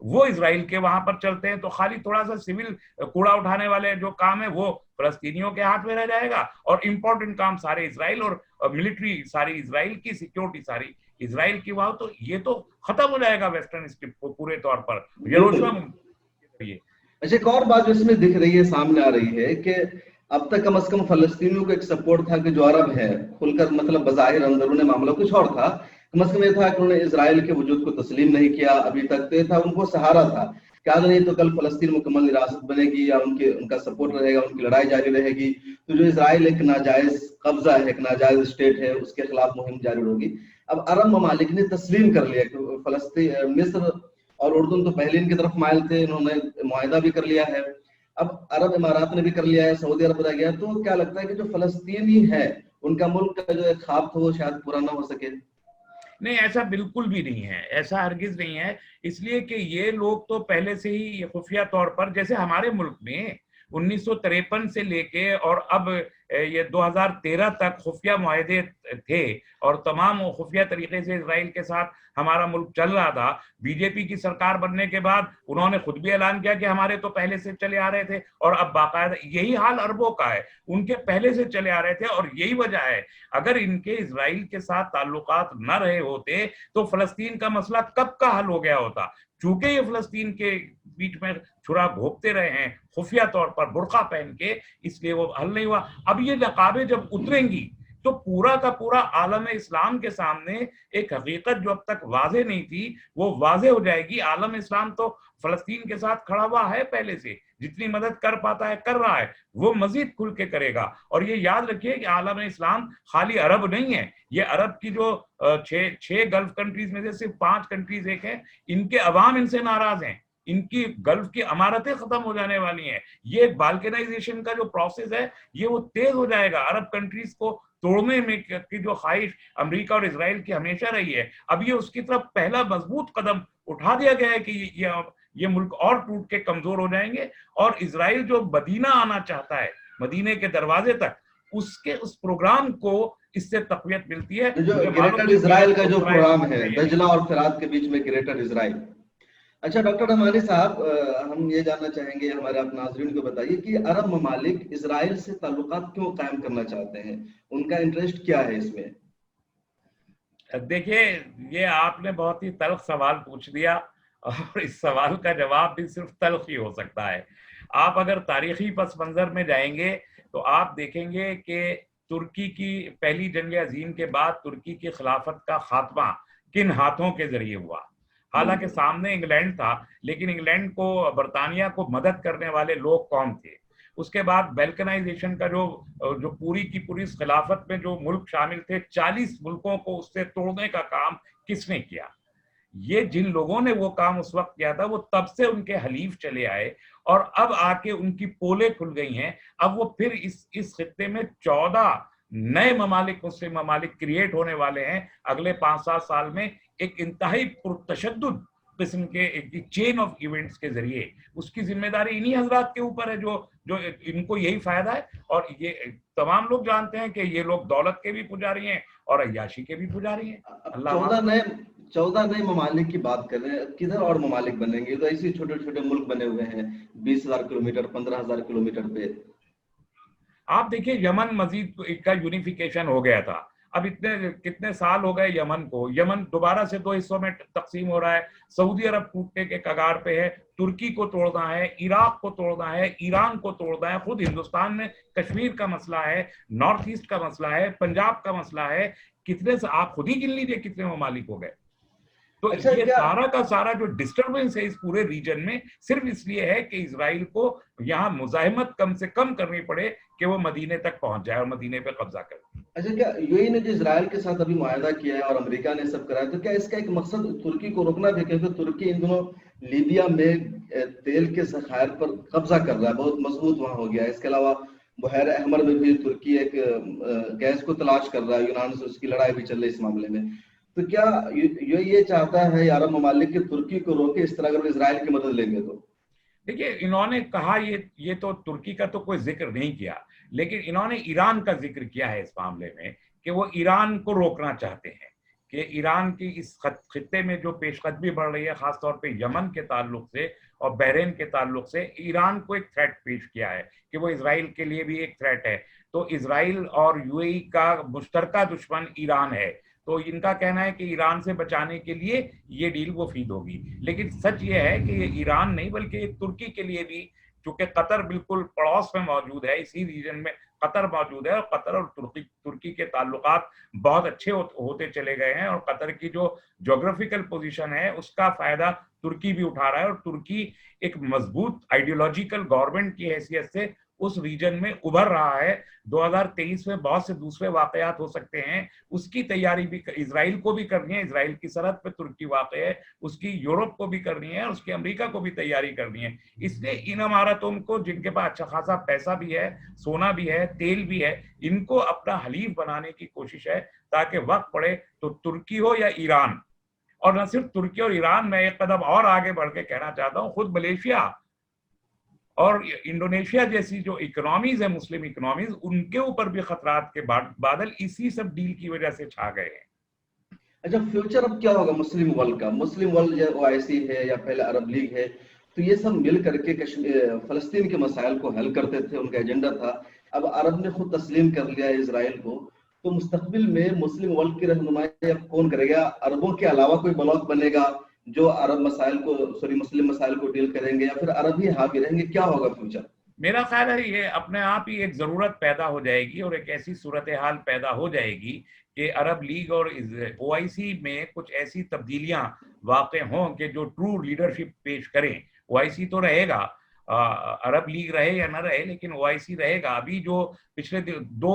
وہ اسرائیل کے وہاں پر چلتے ہیں, تو خالی تھوڑا سا سول کوڑا اٹھانے والے جو کام ہے وہ فلسطینیوں کے ہاتھ میں رہ جائے گا, اور امپورٹنٹ کام سارے اسرائیل, اور ملٹری ساری اسرائیل کی, سیکیورٹی ساری اسرائیل کی وہاں, تو یہ تو ختم ہو جائے گا ویسٹرن اسکرپٹ کو پورے طور پر. یروشلم. اچھا, ایک اور بات جو اس میں دکھ رہی ہے, سامنے آ رہی ہے, کہ اب تک کم از کم فلسطینیوں کو ایک سپورٹ تھا کہ جو عرب ہے کھل کر, مطلب بظاہر اندرون معاملہ کچھ اور تھا, کم از کم یہ تھا کہ انہوں نے اسرائیل کے وجود کو تسلیم نہیں کیا ابھی تک, تو یہ تھا ان کو سہارا تھا کہ آج نہیں تو کل فلسطین مکمل ریاست بنے گی یا ان کا سپورٹ رہے گا, ان کی لڑائی جاری رہے گی, تو جو اسرائیل ایک ناجائز قبضہ ہے, ایک ناجائز اسٹیٹ ہے, اس کے خلاف مہم جاری ہوگی. اب عرب ممالک نے تسلیم کر لیا کہ فلسطین, مصر اور اردن تو پہلے ان کی طرف مائل تھے, انہوں نے معاہدہ بھی کر لیا ہے, اب عرب امارات نے بھی کر لیا ہے, سعودی عرب رہ گیا, تو کیا لگتا ہے کہ جو فلسطینی ہے ان کا ملک کا جو ایک خواب تھا وہ شاید پورا نہ ہو سکے؟ نہیں, ایسا بالکل بھی نہیں ہے, ایسا ہرگز نہیں ہے, اس لیے کہ یہ لوگ تو پہلے سے ہی خفیہ طور پر, جیسے ہمارے ملک میں 1953 سے لے کے اور اب یہ 2013 تک خفیہ معاہدے تھے, اور تمام خفیہ طریقے سے اسرائیل کے ساتھ ہمارا ملک چل رہا تھا. بی جے پی کی سرکار بننے کے بعد انہوں نے خود بھی اعلان کیا کہ ہمارے تو پہلے سے چلے آ رہے تھے, اور اب باقاعدہ یہی حال عربوں کا ہے, ان کے پہلے سے چلے آ رہے تھے, اور یہی وجہ ہے اگر ان کے اسرائیل کے ساتھ تعلقات نہ رہے ہوتے تو فلسطین کا مسئلہ کب کا حل ہو گیا ہوتا. چونکہ یہ فلسطین کے بیچ میں چھرا گھونپتے رہے ہیں خفیہ طور پر برقع پہن کے, اس لیے وہ حل نہیں ہوا. اب یہ نقابیں جب اتریں گی تو پورا کا پورا عالم اسلام کے سامنے ایک حقیقت جو اب تک واضح نہیں تھی وہ واضح ہو جائے گی. عالم اسلام تو فلسطین کے ساتھ کھڑا ہوا ہے پہلے سے, جتنی مدد کر پاتا ہے کر رہا ہے, وہ مزید کھل کے کرے گا. اور یہ یاد رکھیے کہ عالم اسلام خالی عرب نہیں ہے, یہ عرب کی جو 6 گلف کنٹریز میں سے صرف 5 کنٹریز ایک ہیں, ان کے عوام ان سے ناراض ہیں, ان کی گلف کی امارتیں ختم ہو جانے والی ہیں. یہ بالکنائزیشن کا جو پروسیس ہے یہ وہ تیز ہو جائے گا. عرب کنٹریز کو توڑنے میں کی جو خواہش امریکہ اور اسرائیل کی ہمیشہ رہی ہے, اب یہ اس کی طرف پہلا مضبوط قدم اٹھا دیا گیا ہے کہ یہ ملک اور ٹوٹ کے کمزور ہو جائیں گے, اور اسرائیل جو مدینہ آنا چاہتا ہے, مدینے کے دروازے تک, اس پروگرام کو اس سے تقویت ملتی ہے. جو گریٹر اسرائیل کا جو پروگرام ہے, دجلہ اور فرات کے بیچ میں گریٹر اسرائیل. اچھا ڈاکٹر رحمانی صاحب, ہم یہ جاننا چاہیں گے, ہمارے آپ ناظرین کو بتائیے کہ عرب ممالک اسرائیل سے تعلقات کیوں قائم کرنا چاہتے ہیں, ان کا انٹرسٹ کیا ہے اس میں؟ دیکھیے, یہ آپ نے بہت ہی تلخ سوال پوچھ دیا, اور اس سوال کا جواب بھی صرف تلخ ہی ہو سکتا ہے. آپ اگر تاریخی پس منظر میں جائیں گے تو آپ دیکھیں گے کہ ترکی کی پہلی جنگ عظیم کے بعد ترکی کی خلافت کا خاتمہ کن ہاتھوں کے ذریعے ہوا. حالانکہ سامنے انگلینڈ تھا, لیکن انگلینڈ کو, برطانیہ کو مدد کرنے والے لوگ کون تھے؟ اس کے بعد بیلکنائزیشن کا جو پوری کی پوری خلافت میں جو ملک شامل تھے, 40 ملکوں کو اس سے توڑنے کا کام کس نے کیا؟ یہ جن لوگوں نے وہ کام اس وقت کیا تھا وہ تب سے ان کے حلیف چلے آئے, اور اب آ کے ان کی پولیں کھل گئی ہیں. اب وہ پھر اس خطے میں 14 نئے ممالک, مسلم ممالک کریٹ ہونے والے ہیں اگلے 5-7 سال میں, ایک انتہائی پرتشدد قسم کے ایک چین آف ایونٹس کے ذریعے. اس کی ذمہ داری انہی حضرات کے اوپر ہے جو ان کو یہی فائدہ ہے. اور یہ تمام لوگ جانتے ہیں کہ یہ لوگ دولت کے بھی پجاری ہیں اور عیاشی کے بھی پجاری ہیں. 14 نئے ممالک کی بات کر رہے ہیں, کدھر اور ممالک بنیں گے؟ تو ایسے چھوٹے چھوٹے ملک بنے ہوئے ہیں 20,000 کلومیٹر 15,000 کلومیٹر پہ. آپ دیکھیے, یمن مزید کا یونیفیکیشن ہو گیا تھا, اب کتنے سال ہو گئے یمن کو, یمن دوبارہ سے 2 حصوں میں تقسیم ہو رہا ہے. سعودی عرب ٹوٹنے کے کگار پہ ہے, ترکی کو توڑنا ہے, عراق کو توڑنا ہے, ایران کو توڑنا ہے, خود ہندوستان میں کشمیر کا مسئلہ ہے, نارتھ ایسٹ کا مسئلہ ہے, پنجاب کا مسئلہ ہے. کتنے سے آپ خود ہی گن لیجیے کتنے ممالک ہو گئے. تو یہ سارا کا سارا جو ڈسٹربنس ہے اس پورے ریجن میں صرف اس لیے ہے کہ اسرائیل کو یہاں مزاحمت کم سے کم کرنی پڑے کہ وہ مدینے تک پہنچ جائے اور مدینے پہ قبضہ کرے. اچھا, کیا یو اے نے جو اسرائیل کے ساتھ ابھی معاہدہ کیا ہے اور امریکہ نے سب کرایا, تو کیا اس کا ایک مقصد ترکی کو روکنا بھی, کیونکہ ترکی ان دنوں لیبیا میں تیل کے ذخائر پر قبضہ کر رہا ہے, بہت مضبوط وہاں ہو گیا ہے. اس کے علاوہ بحیرہ احمر میں بھی ترکی ایک گیس کو تلاش کر رہا ہے, یونان سے اس کی لڑائی بھی چل رہی ہے اس معاملے میں. تو کیا یہ چاہتا ہے عرب ممالک کہ ترکی کو روکے اس طرح اگر اسرائیل کی مدد لیں گے تو؟ دیکھیے, انہوں نے کہا یہ تو ترکی کا تو کوئی ذکر نہیں کیا, لیکن انہوں نے ایران کا ذکر کیا ہے اس معاملے میں کہ وہ ایران کو روکنا چاہتے ہیں کہ ایران کی اس خطے میں جو پیش قدمی بڑھ رہی ہے خاص طور پہ یمن کے تعلق سے اور بحرین کے تعلق سے، ایران کو ایک تھریٹ پیش کیا ہے کہ وہ اسرائیل کے لیے بھی ایک تھریٹ ہے. تو اسرائیل اور یو اے ای کا مشترکہ دشمن ایران ہے، تو ان کا کہنا ہے کہ ایران سے بچانے کے لیے یہ ڈیل مفید ہوگی. لیکن سچ یہ ہے کہ یہ ایران نہیں بلکہ ترکی کے لیے بھی، چونکہ قطر بالکل پڑوس میں موجود ہے، اسی ریجن میں قطر موجود ہے، اور قطر اور ترکی کے تعلقات بہت اچھے ہوتے چلے گئے ہیں، اور قطر کی جو جغرافیکل پوزیشن ہے اس کا فائدہ ترکی بھی اٹھا رہا ہے، اور ترکی ایک مضبوط آئیڈیولوجیکل گورنمنٹ کی حیثیت سے اس ریجن میں ابھر رہا ہے. 2023 میں بہت سے دوسرے واقعات ہو سکتے ہیں، اس کی تیاری بھی اسرائیل کو بھی کرنی ہے. اسرائیل کی سرحد پہ ترکی واقع ہے، اس کی یورپ کو بھی کرنی ہے، اور اس کی امریکہ کو بھی تیاری کرنی ہے. اس لیے ان اماراتوں کو، جن کے پاس اچھا خاصا پیسہ بھی ہے، سونا بھی ہے، تیل بھی ہے، ان کو اپنا حلیف بنانے کی کوشش ہے تاکہ وقت پڑے تو ترکی ہو یا ایران. اور نہ صرف ترکی اور ایران، میں ایک قدم اور آگے بڑھ کے کہنا چاہتا ہوں، خود ملیشیا اور انڈونیشیا جیسی جو اکنامیز ہیں، مسلم اکنامیز، ان کے اوپر بھی خطرات کے بادل اسی سب ڈیل کی وجہ سے چھا گئے ہیں. اچھا، فیوچر اب کیا ہوگا مسلم ورلڈ کا؟ مسلم ورلڈ جو OIC ہے یا پہلے عرب لیگ ہے، تو یہ سب مل کر کے فلسطین کے مسائل کو حل کرتے تھے، ان کا ایجنڈا تھا. اب عرب نے خود تسلیم کر لیا ہے اسرائیل کو، تو مستقبل میں مسلم ورلڈ کی رہنمائی اب کون کرے گا؟ عربوں کے علاوہ کوئی بلاک بنے گا جو عرب مسائل کو مسلم مسائل کو ڈیل کریں گے، یا پھر عرب ہی حاوی رہیں گے؟ کیا ہوگا فیوچر؟ میرا خیال ہے یہ اپنے آپ ہی ایک ضرورت پیدا ہو جائے گی، اور ایک ایسی صورتحال پیدا ہو جائے گی کہ عرب لیگ اور OIC میں کچھ ایسی تبدیلیاں واقع ہوں کہ جو ٹرو لیڈرشپ پیش کریں. OIC تو رہے گا، عرب لیگ رہے یا نہ رہے، لیکن OIC رہے گا. ابھی جو پچھلے 2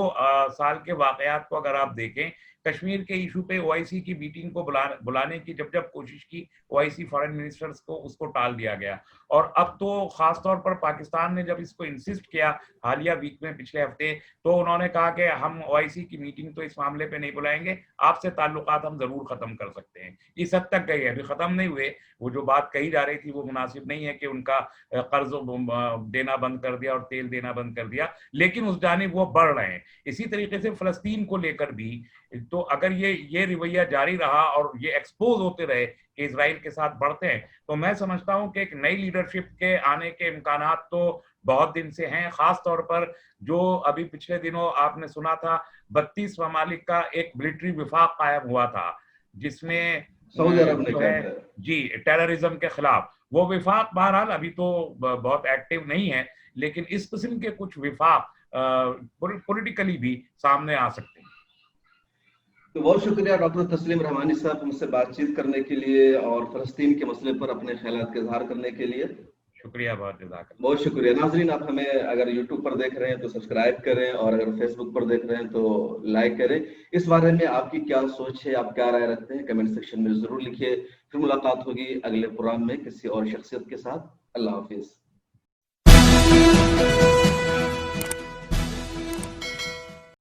سال کے واقعات کو اگر آپ دیکھیں، کشمیر کے ایشو پہ OIC کی میٹنگ کو بلانے کی جب کوشش کی OIC فارن منسٹرز کو، اس کو ٹال دیا گیا. اور اب تو خاص طور پر پاکستان نے جب اس کو انسسٹ کیا حالیہ ویک میں، پچھلے ہفتے، تو انہوں نے کہا کہ ہم OIC کی میٹنگ تو اس معاملے پہ نہیں بلائیں گے، آپ سے تعلقات ہم ضرور ختم کر سکتے ہیں. اس حد تک گئی ہے، ابھی ختم نہیں ہوئے. وہ جو بات کہی جا رہی تھی وہ مناسب نہیں ہے کہ ان کا قرض دینا بند کر دیا اور تیل دینا بند کر دیا، لیکن اس جانب وہ بڑھ رہے ہیں. اسی طریقے سے فلسطین کو لے کر بھی، تو اگر یہ رویہ جاری رہا اور یہ ایکسپوز ہوتے رہے کہ اسرائیل کے ساتھ بڑھتے ہیں، تو میں سمجھتا ہوں کہ ایک نئی لیڈرشپ کے آنے کے امکانات تو بہت دن سے ہیں. خاص طور پر جو ابھی پچھلے دنوں آپ نے سنا تھا 32 ممالک کا ایک ملٹری وفاق قائم ہوا تھا، جس میں سعودی عرب جو ہے ٹیررزم کے خلاف، وہ وفاق بہرحال ابھی تو بہت ایکٹیو نہیں ہے، لیکن اس قسم کے کچھ وفاق پولیٹیکلی بھی سامنے آ سکتے ہیں. تو بہت شکریہ ڈاکٹر تسلیم رحمانی صاحب، مجھ سے بات چیت کرنے کے لیے اور فلسطین کے مسئلے پر اپنے خیالات کا اظہار کرنے کے لیے. شکریہ، بہت جزاک اللہ. بہت شکریہ. ناظرین، آپ ہمیں اگر یوٹیوب پر دیکھ رہے ہیں تو سبسکرائب کریں، اور اگر فیس بک پر دیکھ رہے ہیں تو لائک کریں. اس بارے میں آپ کی کیا سوچ ہے، آپ کیا رائے رکھتے ہیں، کمنٹ سیکشن میں ضرور لکھیے. پھر ملاقات ہوگی اگلے پروگرام میں کسی اور شخصیت کے ساتھ. اللہ حافظ.